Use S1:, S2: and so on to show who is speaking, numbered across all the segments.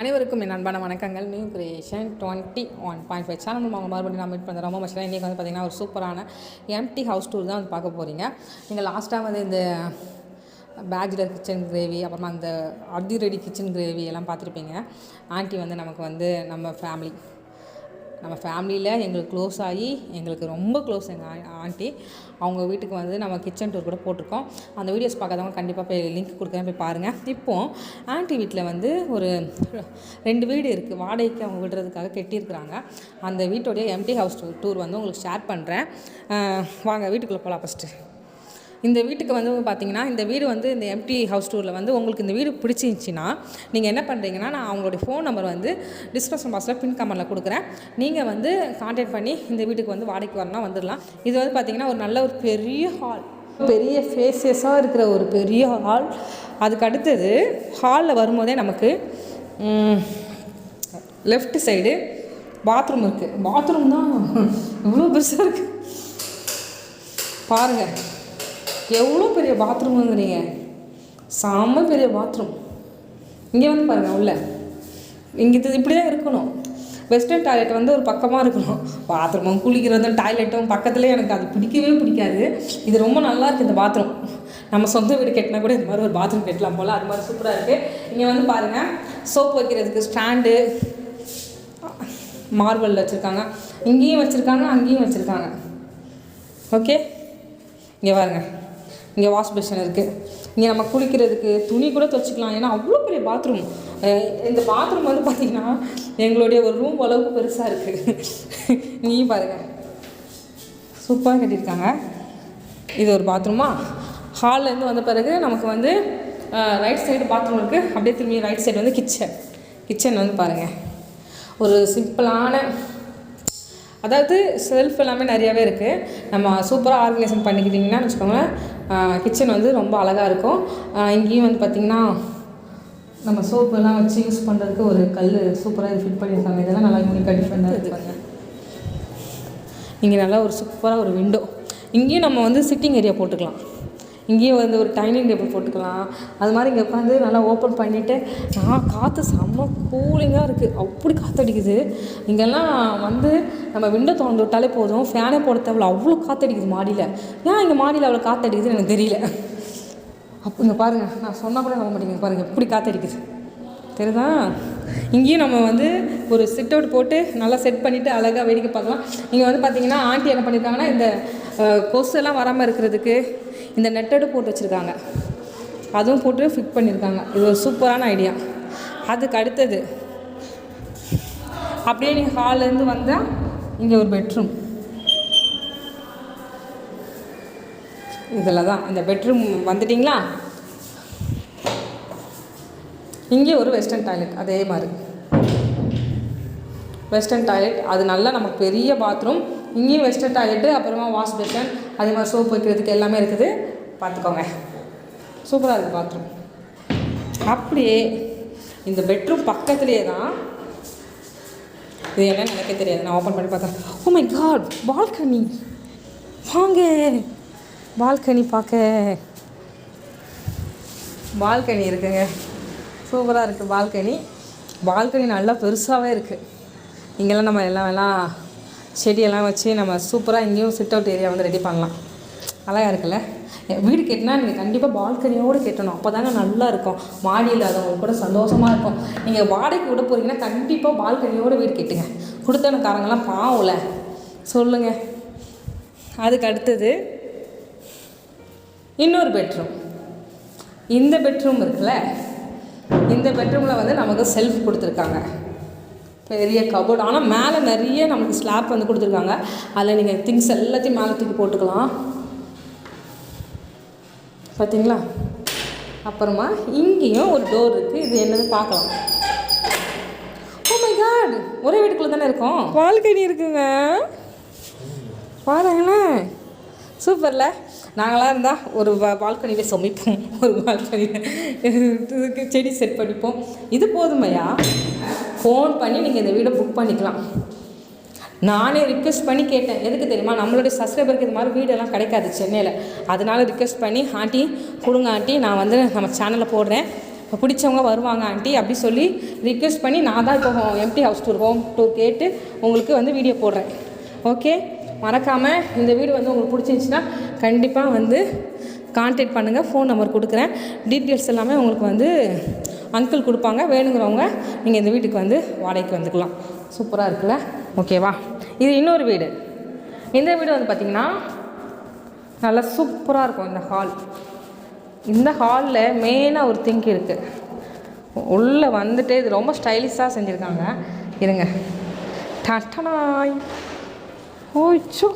S1: அனைவருக்கும் என் அன்பான வணக்கங்கள். நியூ கிரியேஷன் 21.5 சேனல் அவங்க மறுபடியும் நான் மீட் பண்ணுறேன். ரொம்ப மச்சில் இன்றைக்கி வந்து பார்த்திங்கன்னா ஒரு சூப்பரான எம்டி ஹவுஸ் டூர் தான் வந்து பார்க்க போகிறீங்க. நீங்கள் லாஸ்ட்டாக வந்து இந்த பேச்சுலர் கிச்சன் கிரேவி, அப்புறமா அந்த அதிரடி கிச்சன் கிரேவி எல்லாம் பார்த்துருப்பீங்க. ஆண்டி வந்து நமக்கு வந்து நம்ம ஃபேமிலியில் எங்களுக்கு க்ளோஸ் ஆகி எங்களுக்கு ரொம்ப க்ளோஸ் எங்கள் ஆண்டி. அவங்க வீட்டுக்கு வந்து நம்ம கிச்சன் டூர் கூட போட்டிருக்கோம். அந்த வீடியோஸ் பார்க்காதவங்க கண்டிப்பாக போய் லிங்க் கொடுக்குறேன், போய் பாருங்கள். இப்போது ஆண்டி வீட்டில் வந்து ஒரு 2 வீடு இருக்குது, வாடகைக்கு அவங்க விடுறதுக்காக கட்டியிருக்கிறாங்க. அந்த வீட்டோடைய எம்டி ஹவுஸ் டூர் வந்து உங்களுக்கு ஷேர் பண்ணுறேன். வாங்க வீட்டுக்குள்ளே போகலாம். ஃபஸ்ட்டு இந்த வீட்டுக்கு வந்து பார்த்திங்கன்னா, இந்த வீடு வந்து இந்த எம்டி ஹவுஸ் டூரில் வந்து உங்களுக்கு இந்த வீடு பிடிச்சிருந்துச்சின்னா நீங்கள் என்ன பண்ணுறீங்கன்னா, நான் அவங்களுடைய ஃபோன் நம்பர் வந்து டிஸ்கிரிப்ஷன் பாக்ஸில் பின் கமெண்ட்டில் கொடுக்குறேன். நீங்கள் வந்து கான்டாக்ட் பண்ணி இந்த வீட்டுக்கு வந்து வாடகைக்கு வரணும்னா வந்துடலாம். இது வந்து பார்த்திங்கன்னா ஒரு நல்ல ஒரு பெரிய ஹால், பெரிய ஃபேஸஸாக இருக்கிற ஒரு பெரிய ஹால். அதுக்கு அடுத்தது ஹாலில் வரும்போதே நமக்கு லெஃப்ட் சைடு பாத்ரூம் இருக்குது. பாத்ரூம் தான் இவ்வளோ பெருசாக இருக்குது பாருங்கள். எவ்வளோ பெரிய பாத்ரூமுங்கிறீங்க, செம்ம பெரிய பாத்ரூம். இங்கே வந்து பாருங்கள், உள்ள இங்கே இப்படி தான் இருக்கணும். வெஸ்டர்ன் டாய்லெட் வந்து ஒரு பக்கமாக இருக்கணும். பாத்ரூமும் குளிக்கிறதும் டாய்லெட்டும் பக்கத்துலேயே எனக்கு அது பிடிக்கவே பிடிக்காது. இது ரொம்ப நல்லா இருக்குது இந்த பாத்ரூம். நம்ம சொந்த வீடு கட்டினா கூட இந்த மாதிரி ஒரு பாத்ரூம் கட்டலாம் போல், அது மாதிரி சூப்பராக இருக்குது. இங்கே வந்து பாருங்கள், சோப்பு வைக்கிறதுக்கு ஸ்டாண்டு மார்பலில் வச்சுருக்காங்க. இங்கேயும் வச்சுருக்காங்க, அங்கேயும் வச்சுருக்காங்க. ஓகே, இங்கே பாருங்கள், இங்கே வாஷ் பேஷன் இருக்குது. இங்கே நம்ம குளிக்கிறதுக்கு துணி கூட துவைச்சிக்கலாம். ஏன்னா அவ்வளோ பெரிய பாத்ரூம். இந்த பாத்ரூம் வந்து பார்த்திங்கன்னா எங்களுடைய ஒரு ரூம் அளவுக்கு பெருசாக இருக்குது. நீயும் பாருங்கள், சூப்பராக கட்டியிருக்காங்க. இது ஒரு பாத்ரூமா. ஹால்லேருந்து வந்த பிறகு நமக்கு வந்து ரைட் சைடு பாத்ரூம் இருக்குது. அப்படியே திரும்பி ரைட் சைடு வந்து கிச்சன் வந்து பாருங்கள், ஒரு சிம்பிளான, அதாவது செல்ஃப் எல்லாமே நிறையாவே இருக்குது. நம்ம சூப்பராக ஆர்கனைசேஷன் பண்ணிக்கிட்டிங்கன்னா வச்சுக்கோங்களேன், கிச்சன் வந்து ரொம்ப அழகாக இருக்கும். இங்கேயும் வந்து பார்த்திங்கன்னா நம்ம சோப்பெல்லாம் வச்சு யூஸ் பண்ணுறதுக்கு ஒரு கல் சூப்பராக ஃபிட் பண்ணியிருக்காங்க. இதெல்லாம் நல்லா யூனிக்காக டிஃப்ரெண்டாக இருப்பாங்க. இங்கே நல்லா ஒரு சூப்பராக ஒரு விண்டோ. இங்கேயும் நம்ம வந்து சிட்டிங் ஏரியா போட்டுக்கலாம். இங்கேயும் வந்து ஒரு டைனிங் டேபிள் போட்டுக்கலாம். அது மாதிரி இங்கே உட்காந்து நல்லா ஓப்பன் பண்ணிவிட்டு காற்று செம்ம கூலிங்காக இருக்குது. அப்படி காற்றடிக்குது. இங்கெல்லாம் வந்து நம்ம விண்டோ திறந்து விட்டாலே போதும், ஃபேனே போட தேவையில்ல, அவ்வளோ காற்றடிக்குது மாடியில். ஏன் இங்கே மாடியில் அவ்வளோ காற்றடிக்குதுன்னு எனக்கு தெரியல. அப்போ இங்கே பாருங்கள், நான் சொன்னால் கூட நம்ப மாட்டேங்க, பாருங்கள் எப்படி காற்றடிக்குது தெரியுதா. இங்கேயும் நம்ம வந்து ஒரு சிட் அவுட் போட்டு நல்லா செட் பண்ணிவிட்டு அழகாக வேடிக்கை பார்க்கலாம். இங்கே வந்து பார்த்திங்கன்னா ஆண்டி என்ன பண்ணியிருக்காங்கன்னா, இந்த கொசு எல்லாம் வராமல் இருக்கிறதுக்கு இந்த நெட்டடு போட்டு வச்சுருக்காங்க. அதுவும் போட்டு ஃபிட் பண்ணியிருக்காங்க. இது ஒரு சூப்பரான ஐடியா. அதுக்கு அடுத்தது அப்படியே நீங்கள் ஹால்லேருந்து வந்தால் இங்கே ஒரு பெட்ரூம். இதில் தான் இந்த பெட்ரூம் வந்துட்டிங்களா. இங்கே ஒரு வெஸ்டர்ன் டாய்லெட், அதே மாதிரி வெஸ்டர்ன் டாய்லெட். அது நல்லா நமக்கு பெரிய பாத்ரூம். இங்கேயும் வெஸ்டர்ன் டாய்லெட்டு, அப்புறமா வாஷ் பேஷன், அதே மாதிரி சோப்பு வைக்கிறதுக்கு எல்லாமே இருக்குது. பார்த்துக்கோங்க, சூப்பராக இருக்குது பாத்ரூம். அப்படியே இந்த பெட்ரூம் பக்கத்துலேயே தான், இது என்னன்னு எனக்கே தெரியாது, நான் ஓப்பன் பண்ணி பார்த்தேன். Oh my god, balcony. வாங்க பால்கனி பார்க்க. பால்கனி இருக்குங்க, சூப்பராக இருக்குது பால்கனி. பால்கனி நல்லா பெருசாகவே இருக்குது. இங்கெல்லாம் நம்ம எல்லாம் செடியெல்லாம் வச்சு நம்ம சூப்பராக இங்கேயும் சிட் அவுட் ஏரியா வந்து ரெடி பண்ணலாம். அழகாக இருக்குல்ல. வீடு கட்டினா நீங்கள் கண்டிப்பாக பால்கனியோடு கட்டணும். அப்போ தாங்க நல்லா இருக்கும். மாடி இல்லாதவங்க கூட சந்தோஷமாக இருக்கும். நீங்கள் வாடகைக்கு விட போகிறீங்கன்னா கண்டிப்பாக பால்கனியோடு வீடு கட்டுங்க. கொடுத்தனக்காரங்கெல்லாம் பாவம்ல, சொல்லுங்கள். அதுக்கு அடுத்தது இன்னொரு பெட்ரூம். இந்த பெட்ரூம் இருக்குல்ல, இந்த பெட்ரூமில் வந்து நமக்கு செல்ஃப் கொடுத்துருக்காங்க, பெரிய கபோர்டு. ஆனால் மேலே நிறைய நமக்கு ஸ்லாப் வந்து கொடுத்துருக்காங்க. அதில் நீங்கள் திங்ஸ் எல்லாத்தையும் மேலே தூக்கி போட்டுக்கலாம். பார்த்தீங்களா. அப்புறமா இங்கேயும் ஒரு டோர் இருக்குது. இது என்னது பார்க்கலாம். ஓ மை காட், ஒரே வீட்டுக்குள்ளே தானே இருக்கோம். பால்கனி இருக்குங்க, பாருங்களேன், சூப்பரில். நாங்களாம் இருந்தால் ஒரு பால்கனியில் சமைப்போம், ஒரு பால்கனியில் செடி செட் பண்ணிப்போம். இது போதுமையா, ஃபோன் பண்ணி நீங்கள் இந்த வீடை புக் பண்ணிக்கலாம். நானே ரிக்வெஸ்ட் பண்ணி கேட்டேன். எதுக்கு தெரியுமா, நம்மளுடைய சப்ஸ்கிரைபருக்கு இது மாதிரி வீடெல்லாம் கிடைக்காது சென்னையில். அதனால ரிக்வெஸ்ட் பண்ணி, ஆண்டி கொடுங்க ஆண்டி, நான் வந்து நம்ம சேனலில் போடுறேன், பிடிச்சவங்க வருவாங்க ஆண்டி அப்படி சொல்லி ரிக்வெஸ்ட் பண்ணி நான் தான் இப்போ empty house tour home tour கேட்டு உங்களுக்கு வந்து வீடியோ போடுறேன். ஓகே, மறக்காமல் இந்த வீடியோ வந்து உங்களுக்கு பிடிச்சிருந்துச்சின்னா கண்டிப்பாக வந்து கான்டாக்ட் பண்ணுங்கள். ஃபோன் நம்பர் கொடுக்குறேன். டீட்டெயில்ஸ் எல்லாமே உங்களுக்கு வந்து அங்கிள் கொடுப்பாங்க. வேணுங்கிறவங்க நீங்கள் இந்த வீட்டுக்கு வந்து வாடகைக்கு வந்துக்கலாம். சூப்பராக இருக்குல்ல? ஓகேவா? இது இன்னொரு வீடு. இந்த வீடு வந்து பார்த்திங்கன்னா நல்லா சூப்பராக இருக்கும். இந்த ஹாலில் மெயினாக ஒரு திங்க் இருக்குது. உள்ளே வந்துட்டு இது ரொம்ப ஸ்டைலிஷாக செஞ்சுருக்காங்க. இருங்க, டட்டனாய் ஓச்சோ,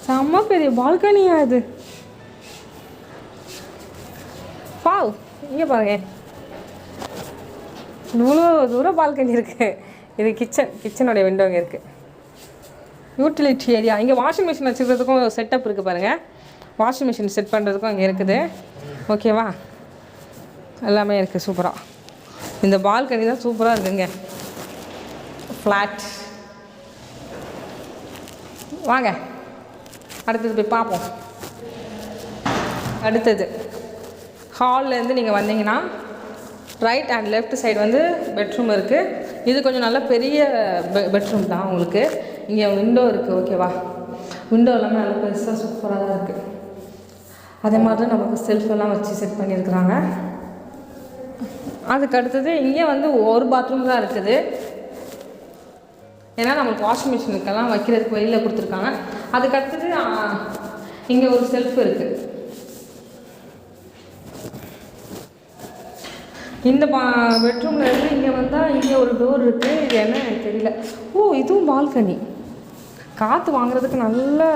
S1: செம்ம பெரிய பால்கனியா இது. பாவ், இங்கே பாருங்க, இவ்வளோ தூரம் பால்கனி இருக்குது. இது கிச்சனுடைய விண்டோ இங்கே இருக்குது. Utility area. இங்கே வாஷிங் மிஷின் வச்சுக்கிறதுக்கும் செட்டப் இருக்குது பாருங்கள். வாஷிங் மிஷின் செட் பண்ணுறதுக்கும் இங்கே இருக்குது. ஓகேவா? எல்லாமே இருக்குது சூப்பராக. இந்த பால்கனி தான் சூப்பராக இருக்குங்க. ஃப்ளாட். வாங்க அடுத்தது போய் பார்ப்போம். அடுத்தது ஹால்லேருந்து நீங்கள் வந்தீங்கன்னா ரைட் அண்ட் லெஃப்ட் சைடு வந்து பெட்ரூம் இருக்குது. இது கொஞ்சம் நல்ல பெரிய பெட்ரூம் தான் உங்களுக்கு. இங்கே விண்டோ இருக்குது. ஓகேவா? விண்டோ எல்லாமே நல்லா பெருசாக சூப்பராக தான் இருக்குது. அதே மாதிரி தான் நமக்கு செல்ஃபெல்லாம் வச்சு செட் பண்ணியிருக்கிறாங்க. அதுக்கு அடுத்தது இங்கே வந்து ஒரு பாத்ரூம் தான் இருக்குது. ஏன்னா நம்மளுக்கு வாஷிங் மிஷினுக்கெல்லாம் வைக்கிறதுக்கு வெளியில் கொடுத்துருக்காங்க. அதுக்கு அடுத்தது இங்கே ஒரு செல்ஃப் இருக்குது. இந்த பெட்ரூமில் இருந்து இங்கே வந்தால் இங்கே ஒரு டோர் இருக்குது. இது என்ன எனக்கு தெரியல. ஓ, இதுவும் பால்கனி. காற்று வாங்குறதுக்கு நல்லா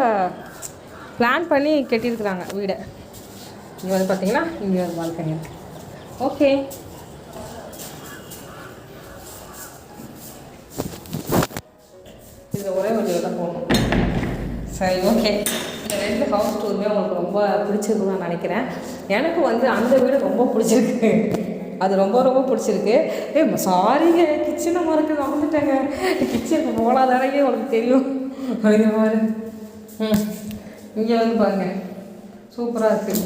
S1: பிளான் பண்ணி கட்டியிருக்கிறாங்க வீடை. இங்கே வந்து பார்த்திங்கன்னா இங்கே ஒரு பால்கனி இருக்குது. ஓகே, இதில் ஒரே ஒரு தான் போகணும். சரி, ஓகே. இந்த 2 ஹவுஸ் டூருமே உங்களுக்கு ரொம்ப பிடிச்சிருக்குன்னு நான் நினைக்கிறேன். எனக்கு வந்து அந்த வீடு ரொம்ப பிடிச்சிருக்கு. அது ரொம்ப ரொம்ப பிடிச்சிருக்கு. சாரிங்க, கிச்சனை மறக்க வந்துட்டேங்க. கிச்சன் போலாதானே உங்களுக்கு தெரியும். அப்படிங்கிற மாதிரி. இங்கே வந்து பாருங்கள், சூப்பராக இருக்குது.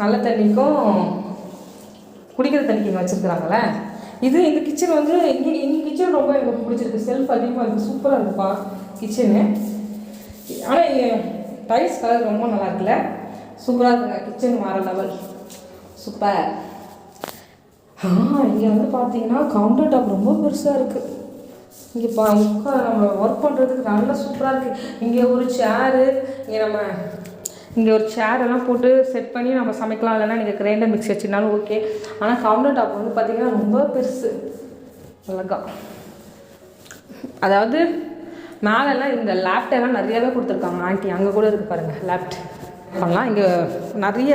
S1: நல்ல தண்ணிக்கும் குடிக்கிற தண்ணிக்கு இங்கே வச்சுருக்குறாங்களே. இந்த கிச்சன் வந்து எங்கள் கிச்சன் ரொம்ப எனக்கு பிடிச்சிருக்கு. செல்ஃப் அதிகமாக இருக்குது. சூப்பராக இருக்குப்பா கிச்சனு. ஆனால் டைல்ஸ் கலர் ரொம்ப நல்லா இருக்குல்ல? சூப்பராக இருக்குங்க. கிச்சன் வேறு லெவல். சூப்பர். இங்கே வந்து பார்த்தீங்கன்னா கவுண்டர் டாப் ரொம்ப பெருசாக இருக்குது. இங்கே நம்ம ஒர்க் பண்ணுறதுக்கு நல்லா சூப்பராக இருக்குது. இங்கே ஒரு சேரு, இங்கே ஒரு சேரெல்லாம் போட்டு செட் பண்ணி நம்ம சமைக்கலாம். இல்லைன்னா நீங்கள் கிரைண்டர் மிக்ஸி வச்சுருந்தாலும் ஓகே. ஆனால் கவுண்டர் டாப் வந்து பார்த்திங்கன்னா ரொம்ப பெருசு. அழகா, அதாவது மேலெல்லாம் இந்த லேப்டெல்லாம் நிறையாவே கொடுத்துருக்காங்க ஆண்டி. அங்கே கூட இருக்குது பாருங்கள் லேப்ட் பண்ணலாம். இங்கே நிறைய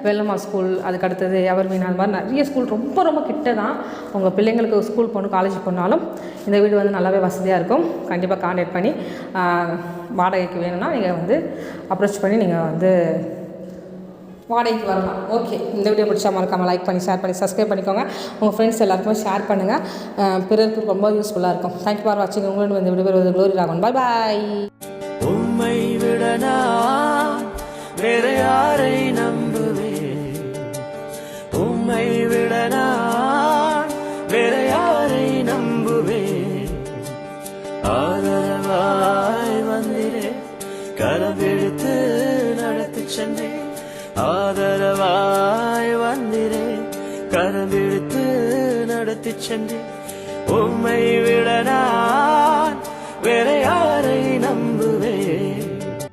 S1: வெள்ளம்மா ஸ்கூல், அதுக்கு அடுத்தது எவர்மீன், அது மாதிரி நிறைய ஸ்கூல் ரொம்ப ரொம்ப கிட்ட தான். உங்கள் பிள்ளைங்களுக்கு ஸ்கூல் போகணும், காலேஜ் போனாலும் இந்த வீடு வந்து நல்லாவே வசதியாக இருக்கும். கண்டிப்பாக கான்டாக்ட் பண்ணி வாடகைக்கு வேணும்னா நீங்கள் வந்து அப்ரோச் பண்ணி நீங்கள் வந்து வாடகைக்கு வரலாம். ஓகே, இந்த வீடியோ பிடிச்சா மறக்காமல் லைக் பண்ணி ஷேர் பண்ணி சப்ஸ்கிரைப் பண்ணிக்கோங்க. உங்கள் ஃப்ரெண்ட்ஸ் எல்லாருக்குமே ஷேர் பண்ணுங்கள். பிறருக்கு ரொம்ப யூஸ்ஃபுல்லாக இருக்கும். தேங்க்யூ ஃபார் வாட்சிங். உங்களோட இந்த விடுபடுவது க்ளோரி ராகவன். பாய் பாய்.
S2: உம்மை விடனா வேற யாரை நம்புவேன்? உம்மை விடனா வேற யாரை நம்புவேன்? ஆதரவாய் வந்திரே, கரவெடுத்து நடத்தி சென்றேன். ஆதரவாய் வந்திரே, கரவெடுத்து நடத்தி சென்றேன். உம்மை